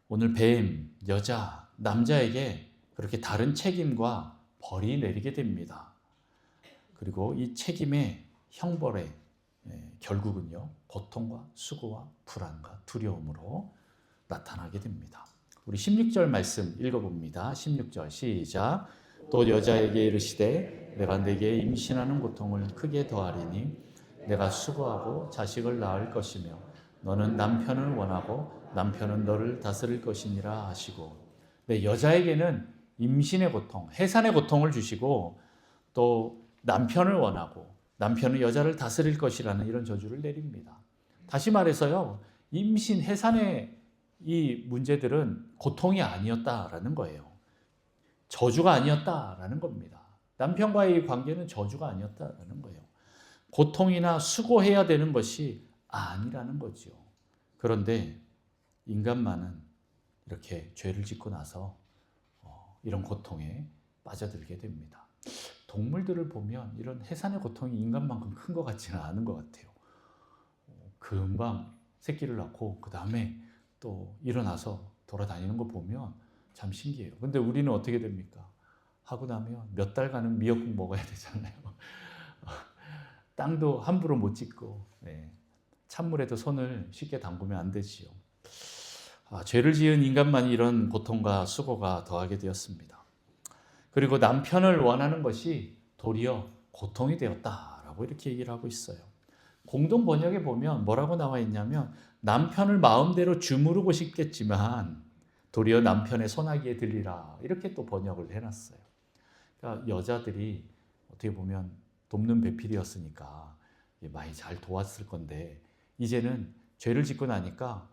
오늘 뱀, 여자, 남자에게 그렇게 다른 책임과 벌이 내리게 됩니다. 그리고 이 책임의 형벌의 결국은요, 고통과 수고와 불안과 두려움으로 나타나게 됩니다. 우리 16절 말씀 읽어봅니다. 16절 시작. 또 여자에게 이르시되 내가 네게 임신하는 고통을 크게 더하리니 내가 수고하고 자식을 낳을 것이며 너는 남편을 원하고 남편은 너를 다스릴 것이니라 하시고, 네, 여자에게는 임신의 고통, 해산의 고통을 주시고 또 남편을 원하고 남편은 여자를 다스릴 것이라는 이런 저주를 내립니다. 다시 말해서요, 임신, 해산의 이 문제들은 고통이 아니었다라는 거예요. 저주가 아니었다라는 겁니다. 남편과의 관계는 저주가 아니었다라는 거예요. 고통이나 수고해야 되는 것이 아니라는 거죠. 그런데 인간만은 이렇게 죄를 짓고 나서 이런 고통에 빠져들게 됩니다. 동물들을 보면 이런 해산의 고통이 인간만큼 큰 것 같지는 않은 것 같아요. 금방 새끼를 낳고 그 다음에 또 일어나서 돌아다니는 거 보면 참 신기해요. 근데 우리는 어떻게 됩니까? 하고 나면 몇 달간은 미역국 먹어야 되잖아요. 땅도 함부로 못 짚고, 찬물에도 손을 쉽게 담그면 안 되지요. 죄를 지은 인간만 이런 고통과 수고가 더하게 되었습니다. 그리고 남편을 원하는 것이 도리어 고통이 되었다라고 이렇게 얘기를 하고 있어요. 공동 번역에 보면 뭐라고 나와 있냐면 남편을 마음대로 주무르고 싶겠지만 도리어 남편의 손아귀에 들리라, 이렇게 또 번역을 해놨어요. 그러니까 여자들이 어떻게 보면 돕는 배필이었으니까 많이 잘 도왔을 건데 이제는 죄를 짓고 나니까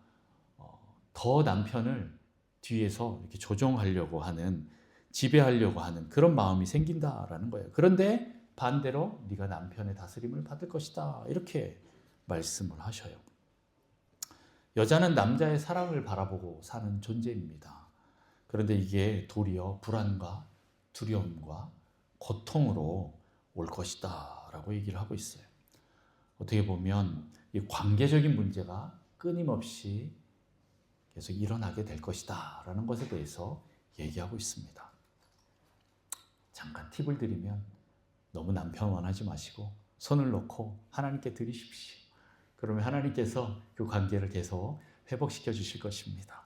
더 남편을 뒤에서 이렇게 조종하려고 하는, 지배하려고 하는 그런 마음이 생긴다라는 거예요. 그런데 반대로 네가 남편의 다스림을 받을 것이다, 이렇게 말씀을 하셔요. 여자는 남자의 사랑을 바라보고 사는 존재입니다. 그런데 이게 도리어 불안과 두려움과 고통으로 올 것이다 라고 얘기를 하고 있어요. 어떻게 보면 이 관계적인 문제가 끊임없이 계속 일어나게 될 것이다 라는 것에 대해서 얘기하고 있습니다. 잠깐 팁을 드리면 너무 남편 원하지 마시고 손을 놓고 하나님께 드리십시오. 그러면 하나님께서 그 관계를 계속 회복시켜 주실 것입니다.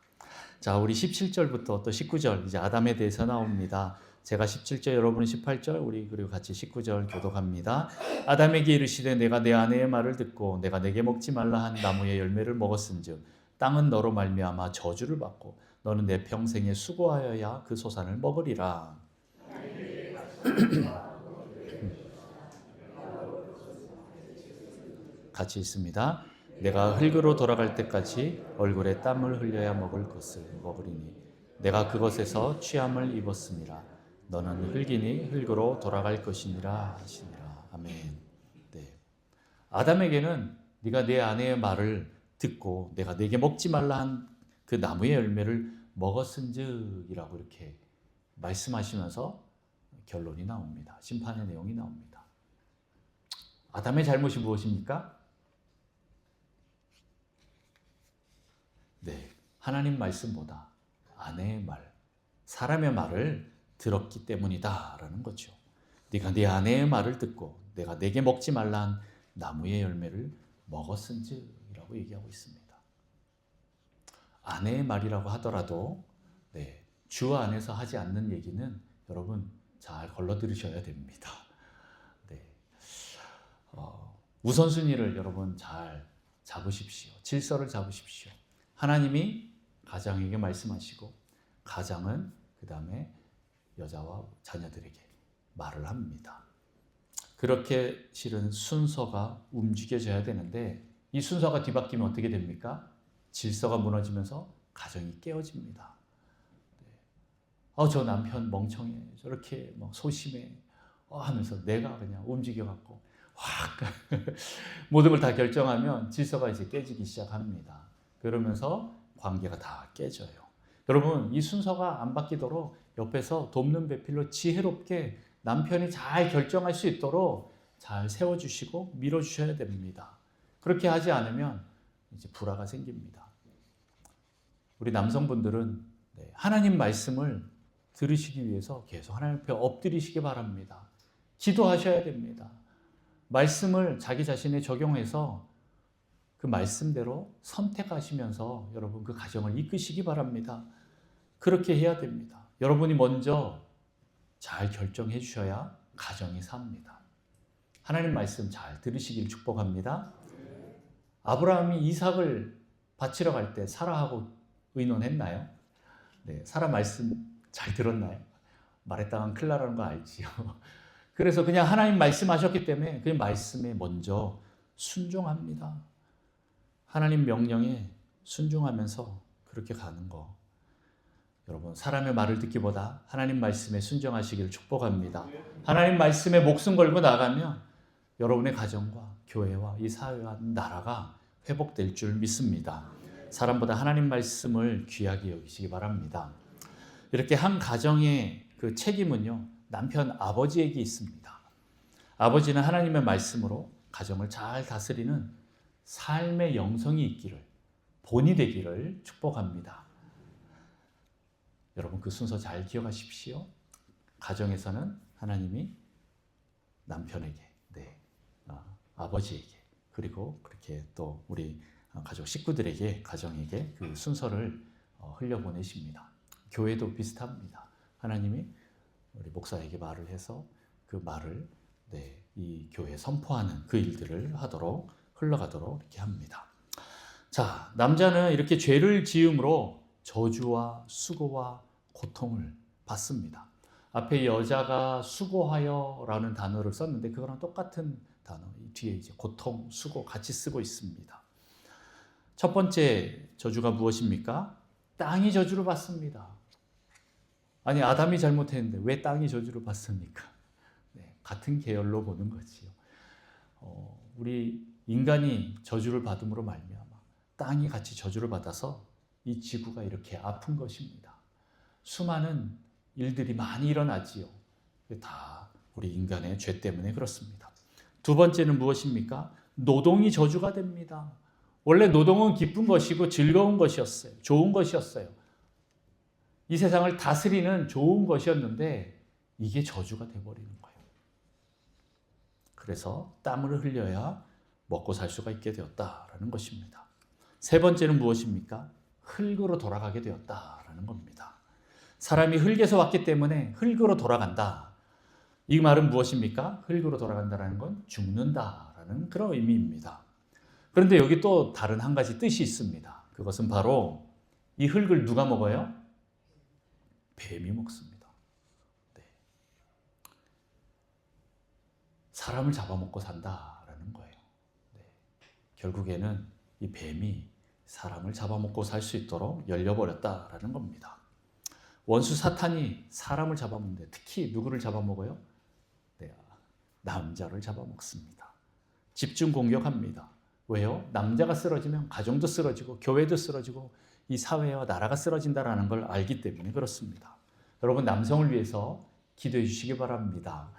자, 우리 17절부터 또 19절 이제 아담에 대해서 나옵니다. 제가 17절, 여러분은 18절, 우리 그리고 같이 19절 교독합니다. 아담에게 이르시되 내가 내 아내의 말을 듣고 내가 내게 먹지 말라 한 나무의 열매를 먹었은즉 땅은 너로 말미암아 저주를 받고 너는 내 평생에 수고하여야 그 소산을 먹으리라. 같이 있습니다. 내가 흙으로 돌아갈 때까지 얼굴에 땀을 흘려야 먹을 것을 먹으리니 내가 그것에서 취함을 입었음이라. 너는 흙이니 흙으로 돌아갈 것이니라 하시니라. 아멘. 네. 아담에게는 네가 내 아내의 말을 듣고 내가 내게 먹지 말라 한 그 나무의 열매를 먹었은즉이라고 이렇게 말씀하시면서 결론이 나옵니다. 심판의 내용이 나옵니다. 아담의 잘못이 무엇입니까? 네, 하나님 말씀보다 아내의 말, 사람의 말을 들었기 때문이다라는 거죠. 네가 네 아내의 말을 듣고 내가 내게 먹지 말란 나무의 열매를 먹었은지라고 얘기하고 있습니다. 아내의 말이라고 하더라도 네, 주 안에서 하지 않는 얘기는 여러분 잘 걸러 들으셔야 됩니다. 네, 우선순위를 여러분 잘 잡으십시오. 질서를 잡으십시오. 하나님이 가장에게 말씀하시고 가장은 그 다음에 여자와 자녀들에게 말을 합니다. 그렇게 실은 순서가 움직여져야 되는데 이 순서가 뒤바뀌면 어떻게 됩니까? 질서가 무너지면서 가정이 깨어집니다. 저 남편 멍청해, 저렇게 소심해 하면서 내가 그냥 움직여갖고 확 모든 걸 다 결정하면 질서가 이제 깨지기 시작합니다. 그러면서 관계가 다 깨져요. 여러분, 이 순서가 안 바뀌도록 옆에서 돕는 배필로 지혜롭게 남편이 잘 결정할 수 있도록 잘 세워주시고 밀어주셔야 됩니다. 그렇게 하지 않으면 이제 불화가 생깁니다. 우리 남성분들은 하나님 말씀을 들으시기 위해서 계속 하나님 앞에 엎드리시기 바랍니다. 기도하셔야 됩니다. 말씀을 자기 자신에 적용해서 그 말씀대로 선택하시면서 여러분 그 가정을 이끄시기 바랍니다. 그렇게 해야 됩니다. 여러분이 먼저 잘 결정해 주셔야 가정이 삽니다. 하나님 말씀 잘 들으시길 축복합니다. 아브라함이 이삭을 바치러 갈 때 사라하고 의논했나요? 네, 사라 말씀 잘 들었나요? 말했다간 큰일 나라는 거 알지요. 그래서 그냥 하나님 말씀하셨기 때문에 그 말씀에 먼저 순종합니다. 하나님 명령에 순종하면서 그렇게 가는 거. 여러분, 사람의 말을 듣기보다 하나님 말씀에 순종하시기를 축복합니다. 하나님 말씀에 목숨 걸고 나가면 여러분의 가정과 교회와 이 사회와 나라가 회복될 줄 믿습니다. 사람보다 하나님 말씀을 귀하게 여기시기 바랍니다. 이렇게 한 가정의 그 책임은요, 남편 아버지에게 있습니다. 아버지는 하나님의 말씀으로 가정을 잘 다스리는 삶의 영성이 있기를, 본이 되기를 축복합니다. 여러분 그 순서 잘 기억하십시오. 가정에서는 하나님이 남편에게, 아버지에게, 그리고 그렇게 또 우리 가족 식구들에게, 가정에게 그 순서를 흘려보내십니다. 교회도 비슷합니다. 하나님이 우리 목사에게 말을 해서 그 말을 이 교회에 선포하는 그 일들을 하도록 흘러가도록 이렇게 합니다. 자, 남자는 이렇게 죄를 지음으로 저주와 수고와 고통을 받습니다. 앞에 여자가 수고하여라는 단어를 썼는데 그거랑 똑같은 단어, 뒤에 이제 고통, 수고 같이 쓰고 있습니다. 첫 번째 저주가 무엇입니까? 땅이 저주를 받습니다. 아니, 아담이 잘못했는데 왜 땅이 저주를 받습니까? 같은 계열로 보는 거지요. 우리 인간이 저주를 받음으로 말미암아 땅이 같이 저주를 받아서 이 지구가 이렇게 아픈 것입니다. 수많은 일들이 많이 일어나지요. 다 우리 인간의 죄 때문에 그렇습니다. 두 번째는 무엇입니까? 노동이 저주가 됩니다. 원래 노동은 기쁜 것이고 즐거운 것이었어요. 좋은 것이었어요. 이 세상을 다스리는 좋은 것이었는데 이게 저주가 돼버리는 거예요. 그래서 땀을 흘려야 먹고 살 수가 있게 되었다라는 것입니다. 세 번째는 무엇입니까? 흙으로 돌아가게 되었다라는 겁니다. 사람이 흙에서 왔기 때문에 흙으로 돌아간다. 이 말은 무엇입니까? 흙으로 돌아간다라는 건 죽는다라는 그런 의미입니다. 그런데 여기 또 다른 한 가지 뜻이 있습니다. 그것은 바로 이 흙을 누가 먹어요? 뱀이 먹습니다. 네. 사람을 잡아먹고 산다라는 거예요. 네. 결국에는 이 뱀이 사람을 잡아먹고 살 수 있도록 열려버렸다라는 겁니다. 원수 사탄이 사람을 잡아먹는데 특히 누구를 잡아먹어요? 네, 남자를 잡아먹습니다. 집중 공격합니다. 왜요? 남자가 쓰러지면 가정도 쓰러지고 교회도 쓰러지고 이 사회와 나라가 쓰러진다는 걸 알기 때문에 그렇습니다. 여러분 남성을 위해서 기도해 주시기 바랍니다.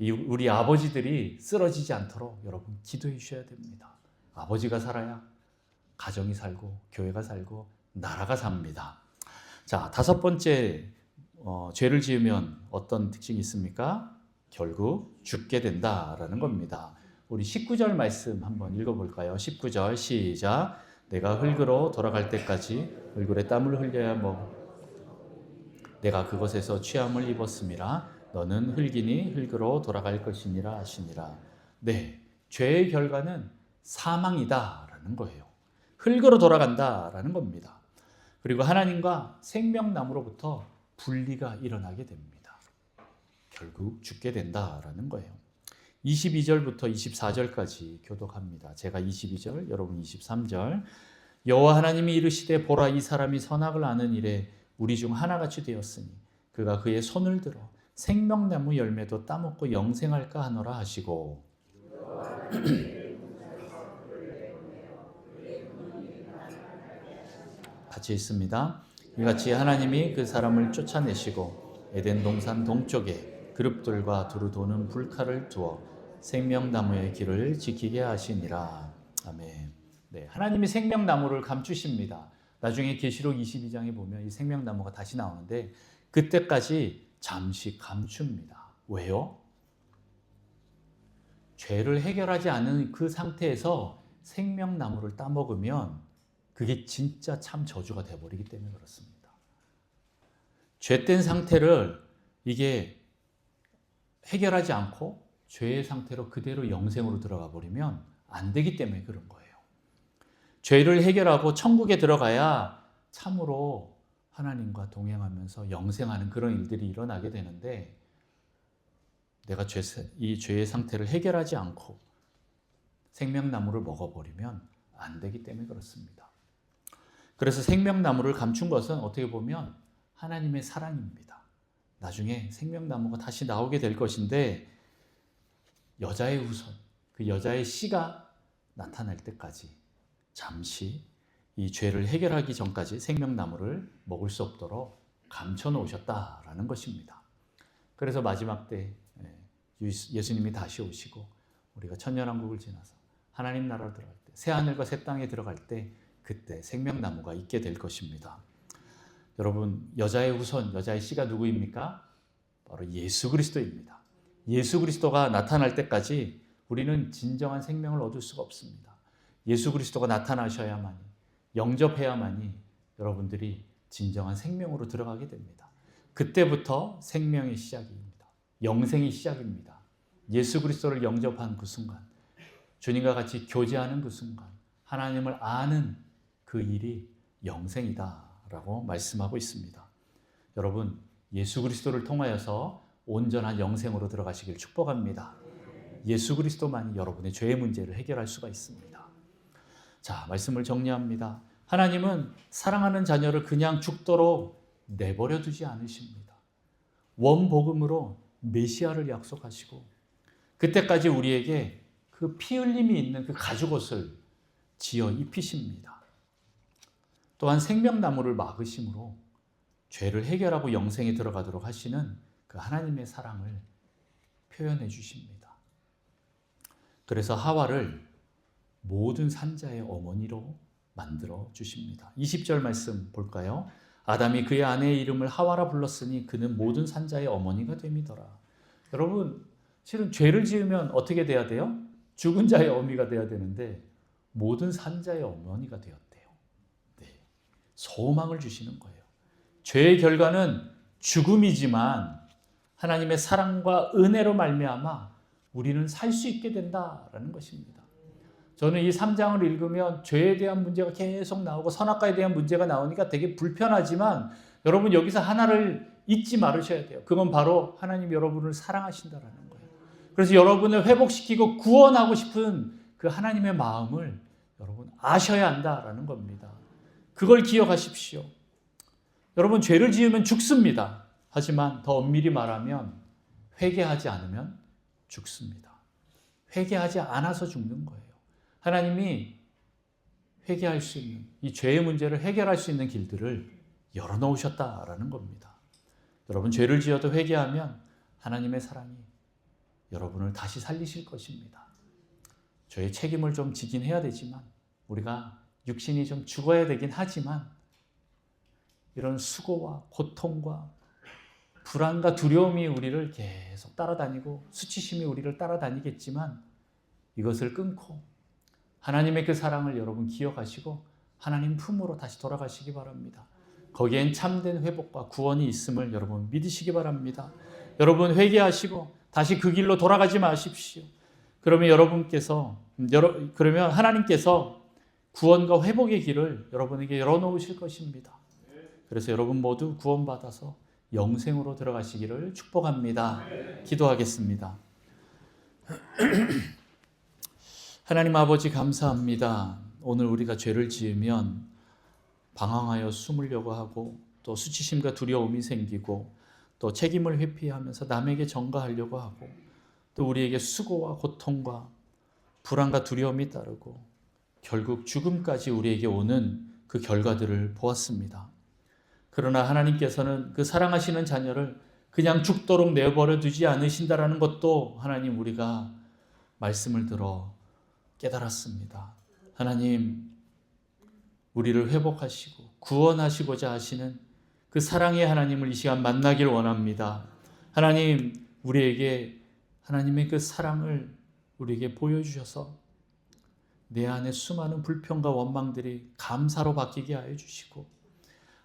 우리 아버지들이 쓰러지지 않도록 여러분 기도해 주셔야 됩니다. 아버지가 살아야 가정이 살고 교회가 살고 나라가 삽니다. 자, 다섯 번째 죄를 지으면 어떤 특징이 있습니까? 결국 죽게 된다라는 겁니다. 우리 19절 말씀 한번 읽어볼까요? 19절 시작. 내가 흙으로 돌아갈 때까지 얼굴에 땀을 흘려야 내가 그것에서 취함을 입었음이라 너는 흙이니 흙으로 돌아갈 것이니라 하시니라. 네, 죄의 결과는 사망이다라는 거예요. 흙으로 돌아간다라는 겁니다. 그리고 하나님과 생명나무로부터 분리가 일어나게 됩니다. 결국 죽게 된다라는 거예요. 22절부터 24절까지 교독합니다. 제가 22절, 여러분 23절. 여호와 하나님이 이르시되 보라 이 사람이 선악을 아는 일에 우리 중 하나같이 되었으니 그가 그의 손을 들어 생명나무 열매도 따먹고 영생할까 하노라 하시고 같이 있습니다. 이같이 하나님이 그 사람을 쫓아내시고 에덴 동산 동쪽에 그룹들과 두루 도는 불칼을 두어 생명나무의 길을 지키게 하시니라. 아멘. 네, 하나님이 생명나무를 감추십니다. 나중에 계시록 22장에 보면 이 생명나무가 다시 나오는데 그때까지 잠시 감춥니다. 왜요? 죄를 해결하지 않은 그 상태에서 생명나무를 따먹으면 그게 진짜 참 저주가 되어버리기 때문에 그렇습니다. 죄된 상태를 이게 해결하지 않고 죄의 상태로 그대로 영생으로 들어가 버리면 안 되기 때문에 그런 거예요. 죄를 해결하고 천국에 들어가야 참으로 하나님과 동행하면서 영생하는 그런 일들이 일어나게 되는데 내가 이 죄의 상태를 해결하지 않고 생명나무를 먹어버리면 안 되기 때문에 그렇습니다. 그래서 생명나무를 감춘 것은 어떻게 보면 하나님의 사랑입니다. 나중에 생명나무가 다시 나오게 될 것인데 여자의 후손, 그 여자의 씨가 나타날 때까지 잠시 이 죄를 해결하기 전까지 생명나무를 먹을 수 없도록 감춰 놓으셨다라는 것입니다. 그래서 마지막 때 예수님이 다시 오시고 우리가 천년왕국을 지나서 하나님 나라로 들어갈 때 새하늘과 새 땅에 들어갈 때 그때 생명나무가 있게 될 것입니다. 여러분 여자의 후손, 여자의 씨가 누구입니까? 바로 예수 그리스도입니다. 예수 그리스도가 나타날 때까지 우리는 진정한 생명을 얻을 수가 없습니다. 예수 그리스도가 나타나셔야만이 영접해야만이 여러분들이 진정한 생명으로 들어가게 됩니다. 그때부터 생명의 시작입니다. 영생의 시작입니다. 예수 그리스도를 영접한 그 순간, 주님과 같이 교제하는 그 순간, 하나님을 아는 그 일이 영생이다라고 말씀하고 있습니다. 여러분, 예수 그리스도를 통하여서 온전한 영생으로 들어가시길 축복합니다. 예수 그리스도만이 여러분의 죄의 문제를 해결할 수가 있습니다. 자, 말씀을 정리합니다. 하나님은 사랑하는 자녀를 그냥 죽도록 내버려 두지 않으십니다. 원복음으로 메시아를 약속하시고 그때까지 우리에게 그 피 흘림이 있는 그 가죽옷을 지어 입히십니다. 또한 생명나무를 막으심으로 죄를 해결하고 영생에 들어가도록 하시는 그 하나님의 사랑을 표현해 주십니다. 그래서 하와를 모든 산자의 어머니로 만들어 주십니다. 20절 말씀 볼까요? 아담이 그의 아내의 이름을 하와라 불렀으니 그는 모든 산자의 어머니가 됨이더라. 여러분, 실은 죄를 지으면 어떻게 돼야 돼요? 죽은 자의 어미가 돼야 되는데 모든 산자의 어머니가 되었대요. 네. 소망을 주시는 거예요. 죄의 결과는 죽음이지만 하나님의 사랑과 은혜로 말미암아 우리는 살 수 있게 된다라는 것입니다. 저는 이 3장을 읽으면 죄에 대한 문제가 계속 나오고 선악과에 대한 문제가 나오니까 되게 불편하지만 여러분 여기서 하나를 잊지 말으셔야 돼요. 그건 바로 하나님 여러분을 사랑하신다라는 거예요. 그래서 여러분을 회복시키고 구원하고 싶은 그 하나님의 마음을 여러분 아셔야 한다라는 겁니다. 그걸 기억하십시오. 여러분 죄를 지으면 죽습니다. 하지만 더 엄밀히 말하면 회개하지 않으면 죽습니다. 회개하지 않아서 죽는 거예요. 하나님이 회개할 수 있는 이 죄의 문제를 해결할 수 있는 길들을 열어놓으셨다라는 겁니다. 여러분 죄를 지어도 회개하면 하나님의 사랑이 여러분을 다시 살리실 것입니다. 죄의 책임을 좀 지긴 해야 되지만 우리가 육신이 좀 죽어야 되긴 하지만 이런 수고와 고통과 불안과 두려움이 우리를 계속 따라다니고 수치심이 우리를 따라다니겠지만 이것을 끊고 하나님의 그 사랑을 여러분 기억하시고 하나님 품으로 다시 돌아가시기 바랍니다. 거기엔 참된 회복과 구원이 있음을 여러분 믿으시기 바랍니다. 여러분 회개하시고 다시 그 길로 돌아가지 마십시오. 그러면 하나님께서 구원과 회복의 길을 여러분에게 열어놓으실 것입니다. 그래서 여러분 모두 구원받아서 영생으로 들어가시기를 축복합니다. 기도하겠습니다. 하나님 아버지 감사합니다. 오늘 우리가 죄를 지으면 방황하여 숨으려고 하고 또 수치심과 두려움이 생기고 또 책임을 회피하면서 남에게 전가하려고 하고 또 우리에게 수고와 고통과 불안과 두려움이 따르고 결국 죽음까지 우리에게 오는 그 결과들을 보았습니다. 그러나 하나님께서는 그 사랑하시는 자녀를 그냥 죽도록 내버려 두지 않으신다라는 것도 하나님 우리가 말씀을 들어 깨달았습니다. 하나님 우리를 회복하시고 구원하시고자 하시는 그 사랑의 하나님을 이 시간 만나길 원합니다. 하나님 우리에게 하나님의 그 사랑을 우리에게 보여주셔서 내 안에 수많은 불평과 원망들이 감사로 바뀌게 하여 주시고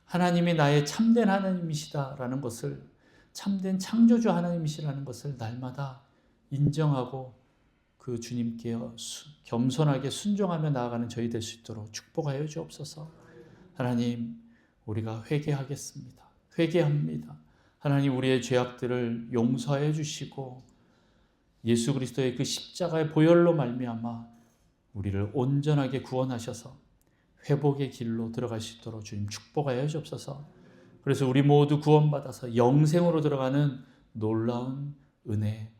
하나님이 나의 참된 하나님이시다라는 것을 참된 창조주 하나님이시라는 것을 날마다 인정하고 그 주님께 겸손하게 순종하며 나아가는 저희 될 수 있도록 축복하여 주옵소서. 하나님 우리가 회개하겠습니다. 회개합니다. 하나님 우리의 죄악들을 용서하여 주시고 예수 그리스도의 그 십자가의 보혈로 말미암아 우리를 온전하게 구원하셔서 회복의 길로 들어갈 수 있도록 주님 축복하여 주옵소서. 그래서 우리 모두 구원받아서 영생으로 들어가는 놀라운 은혜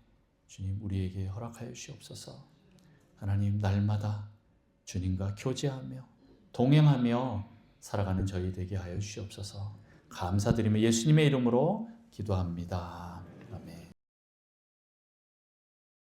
주님 우리에게 허락하여 주옵소서. 하나님 날마다 주님과 교제하며 동행하며 살아가는 저희 되게 하여 주시옵소서. 감사드리며 예수님의 이름으로 기도합니다.